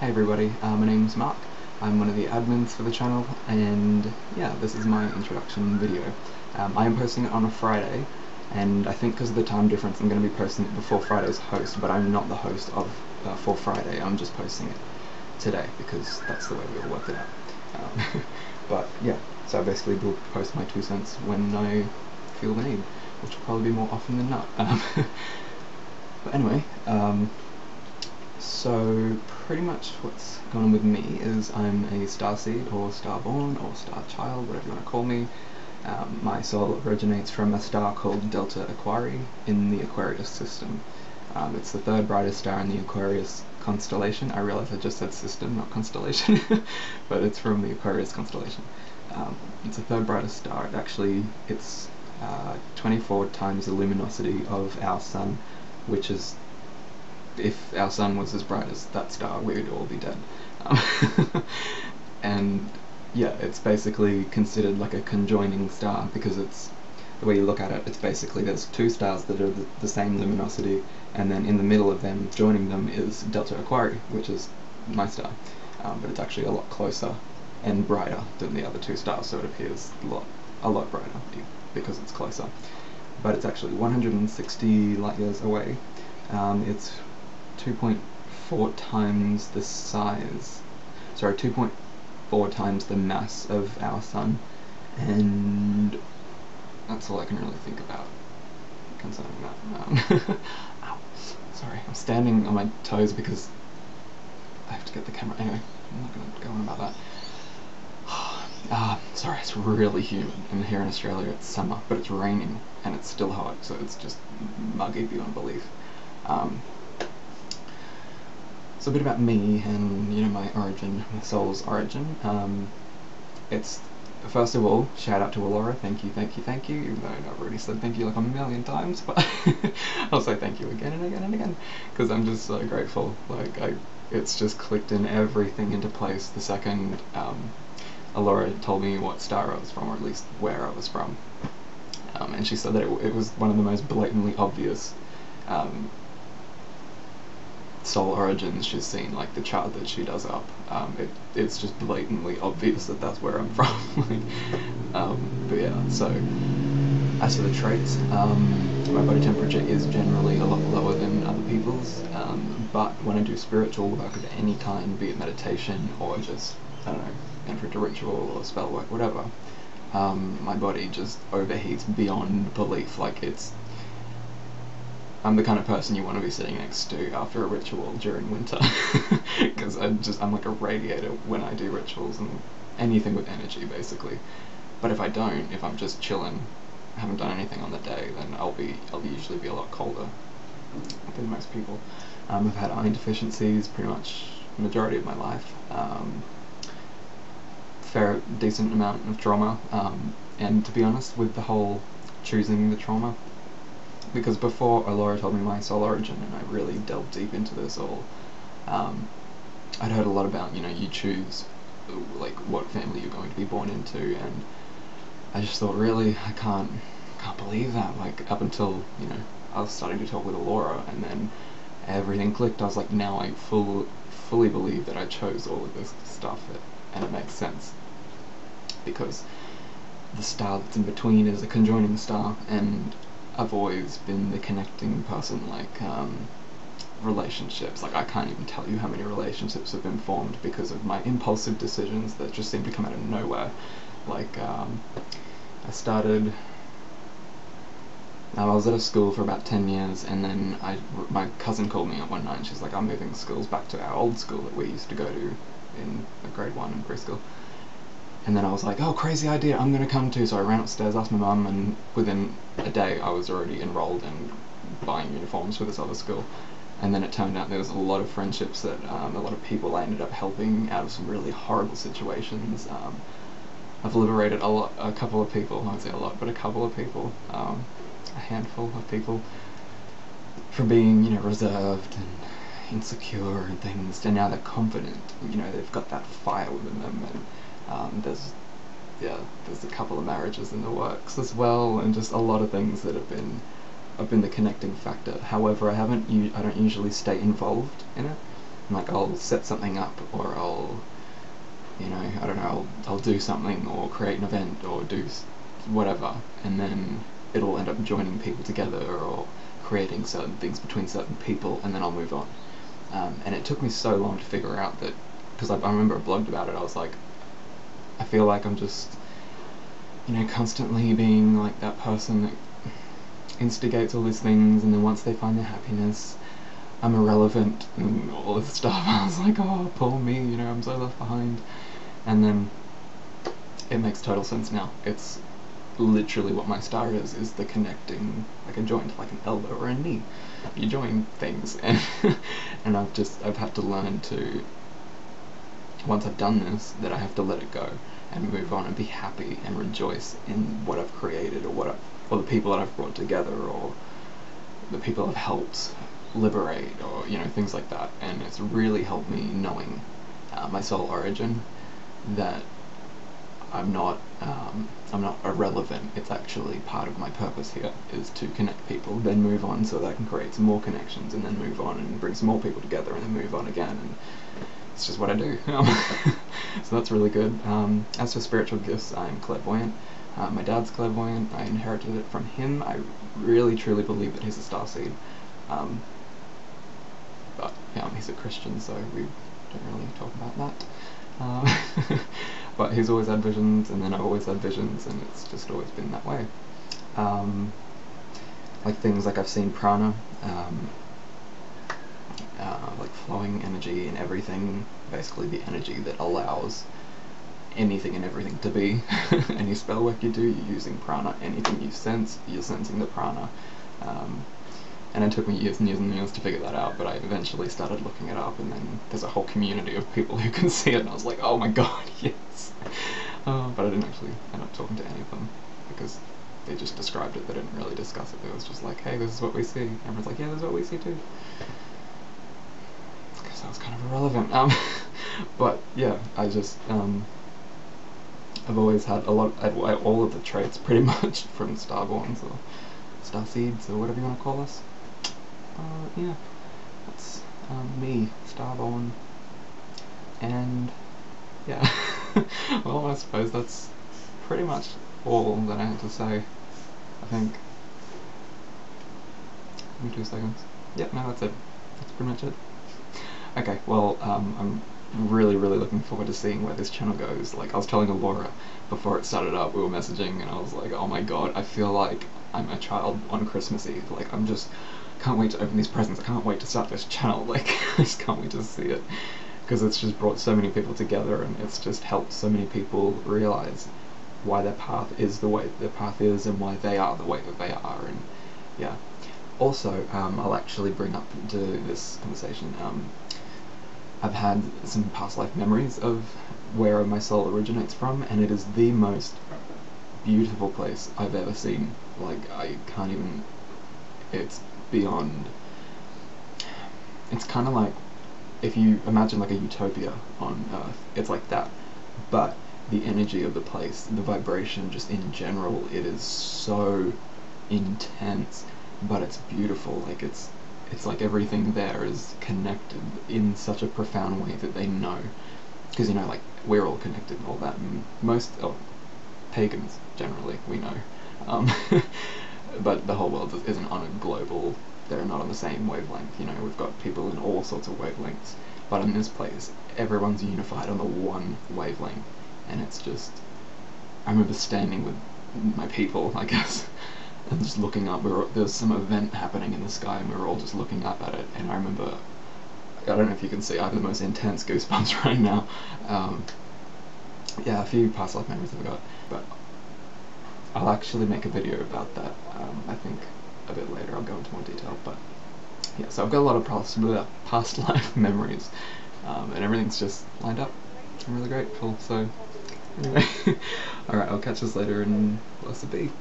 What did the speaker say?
Hey everybody, my name's Mark. I'm one of the admins for the channel, and yeah, this is my introduction video. I am posting it on a Friday, and I think because of the time difference I'm going to be posting it before Friday's host, but I'm not the host of for Friday. I'm just posting it today because that's the way we all worked it out. But yeah, so I basically will post my 2 cents when I feel the need, which will probably be more often than not. But anyway, so pretty much what's going on with me is I'm a starseed, or starborn, or star child, whatever you want to call me. My soul originates from a star called Delta Aquarii in the Aquarius system. It's the third brightest star in the Aquarius constellation. I realize I just said system, not constellation, but it's from the Aquarius constellation. It's the third brightest star. It's 24 times the luminosity of our sun, which is, if our sun was as bright as that star, we would all be dead. And yeah, it's basically considered like a conjoining star, because it's, the way you look at it, it's basically there's two stars that are the same luminosity, and then in the middle of them, joining them, is Delta Aquarii, which is my star. But it's actually a lot closer and brighter than the other two stars, so it appears a lot brighter because it's closer. But it's actually 160 light years away. It's 2.4 times the size, sorry, 2.4 times the mass of our sun, and that's all I can really think about concerning that. Ow, sorry, I'm standing on my toes because I have to get the camera. Anyway, I'm not going to go on about that. Sorry, it's really humid, and here in Australia it's summer, but it's raining, and it's still hot, so it's just muggy beyond belief. So a bit about me and, you know, my origin, my soul's origin. It's, first of all, shout out to Alora, thank you, even though I've already said thank you like a million times, but I'll say thank you again and again and again, because I'm just so grateful. Like, it's just clicked in everything into place the second Alora told me what star I was from, or at least where I was from. And she said that it was one of the most blatantly obvious soul origins she's seen, like the chart that she does up. It's just blatantly obvious that that's where I'm from. But yeah, so as for the traits, my body temperature is generally a lot lower than other people's, but when I do spiritual work of any kind, be it meditation or just, I don't know, enter into ritual or spell work, whatever, my body just overheats beyond belief. Like, I'm the kind of person you want to be sitting next to after a ritual during winter, because I'm like a radiator when I do rituals and anything with energy, basically. But if I'm just chilling, haven't done anything on the day, then I'll usually be a lot colder than most people. I've had iron deficiencies pretty much the majority of my life. Decent amount of trauma, and to be honest, with the whole choosing the trauma, because before Alora told me my soul origin and I really delved deep into this all, I'd heard a lot about, you know, you choose like what family you're going to be born into, and I just thought, really, I can't believe that. Like, up until, you know, I was starting to talk with Alora, and then everything clicked. I was like, now I fully believe that I chose all of this stuff, and it makes sense, because the star that's in between is a conjoining star, and I've always been the connecting person. Like, relationships, like, I can't even tell you how many relationships have been formed because of my impulsive decisions that just seem to come out of nowhere. Like, I was at a school for about 10 years, and then my cousin called me up one night and she's like, I'm moving schools back to our old school that we used to go to in grade 1 in preschool. And then I was like, oh, crazy idea, I'm gonna come too. So I ran upstairs, asked my mum, and within a day I was already enrolled and buying uniforms for this other school. And then it turned out there was a lot of friendships that a lot of people I ended up helping out of some really horrible situations. I've liberated a couple of people, I won't say a lot, but a couple of people, a handful of people, from being, you know, reserved and insecure and things, and now they're confident. You know, they've got that fire within them, and there's a couple of marriages in the works as well, and just a lot of things that have been the connecting factor. However, I don't usually stay involved in it. Like I'll set something up, or I'll, you know, I don't know, I'll do something or create an event or do whatever, and then it'll end up joining people together or creating certain things between certain people, and then I'll move on. And it took me so long to figure out that, because I remember I blogged about it, I was like, I feel like I'm just, you know, constantly being like that person that instigates all these things, and then once they find their happiness, I'm irrelevant and all this stuff. I was like, oh, poor me, you know, I'm so left behind. And then it makes total sense now. It's literally what my star is the connecting, like a joint, like an elbow or a knee. You join things, and I've had to learn to, once I've done this, that I have to let it go and move on and be happy and rejoice in what I've created, or or the people that I've brought together, or the people I've helped liberate, or, you know, things like that. And it's really helped me knowing my soul origin, that I'm not irrelevant. It's actually part of my purpose here is to connect people, then move on so that I can create some more connections, and then move on and bring some more people together, and then move on again. And it's just what I do. So that's really good. As for spiritual gifts, I'm clairvoyant. My dad's clairvoyant. I inherited it from him. I really truly believe that he's a starseed. But yeah, he's a Christian, so we don't really talk about that. But he's always had visions, and then I've always had visions, and it's just always been that way. Like things like I've seen prana, like flowing energy and everything, basically the energy that allows anything and everything to be. Any spell work you do, you're using prana. Anything you sense, you're sensing the prana. And it took me years and years and years to figure that out, but I eventually started looking it up, and then there's a whole community of people who can see it, and I was like, oh my god, yes! But I didn't actually end up talking to any of them, because they just described it, they didn't really discuss it. It was just like, hey, this is what we see. And everyone's like, yeah, this is what we see too. Because that was kind of irrelevant. But yeah, I just, I've always had all of the traits, pretty much, from Starborns, or Starseeds, or whatever you want to call us. Yeah, that's me, Starborn, and yeah, well, I suppose that's pretty much all that I had to say, I think. Give me 2 seconds. Yep, no, that's it. That's pretty much it. Okay, well, I'm really looking forward to seeing where this channel goes. Like, I was telling Laura before it started up, we were messaging, and I was like, oh my god, I feel like I'm a child on Christmas Eve. Like, can't wait to open these presents, I can't wait to start this channel, like, I just can't wait to see it. Because it's just brought so many people together, and it's just helped so many people realize why their path is the way their path is, and why they are the way that they are, and yeah. Also, I'll actually bring up to this conversation, I've had some past life memories of where my soul originates from, and it is the most beautiful place I've ever seen. Like, I can't even, it's beyond, it's kind of like, if you imagine like a utopia on Earth, it's like that, but the energy of the place, the vibration just in general, it is so intense, but it's beautiful. Like, it's like everything there is connected in such a profound way that they know, because, you know, like, we're all connected and all that, and most pagans generally, we know, but the whole world isn't on a global, they're not on the same wavelength, you know, we've got people in all sorts of wavelengths, but in this place, everyone's unified on the one wavelength, and it's just, I remember standing with my people, I guess, and just looking up, there was some event happening in the sky, and we were all just looking up at it, and I remember, I don't know if you can see, I have the most intense goosebumps right now. Yeah, a few past life memories I've got, but I'll actually make a video about that, I think a bit later. I'll go into more detail, but yeah, so I've got a lot of past life memories, and everything's just lined up. I'm really grateful, so anyway, alright, I'll catch us later, and blessed be.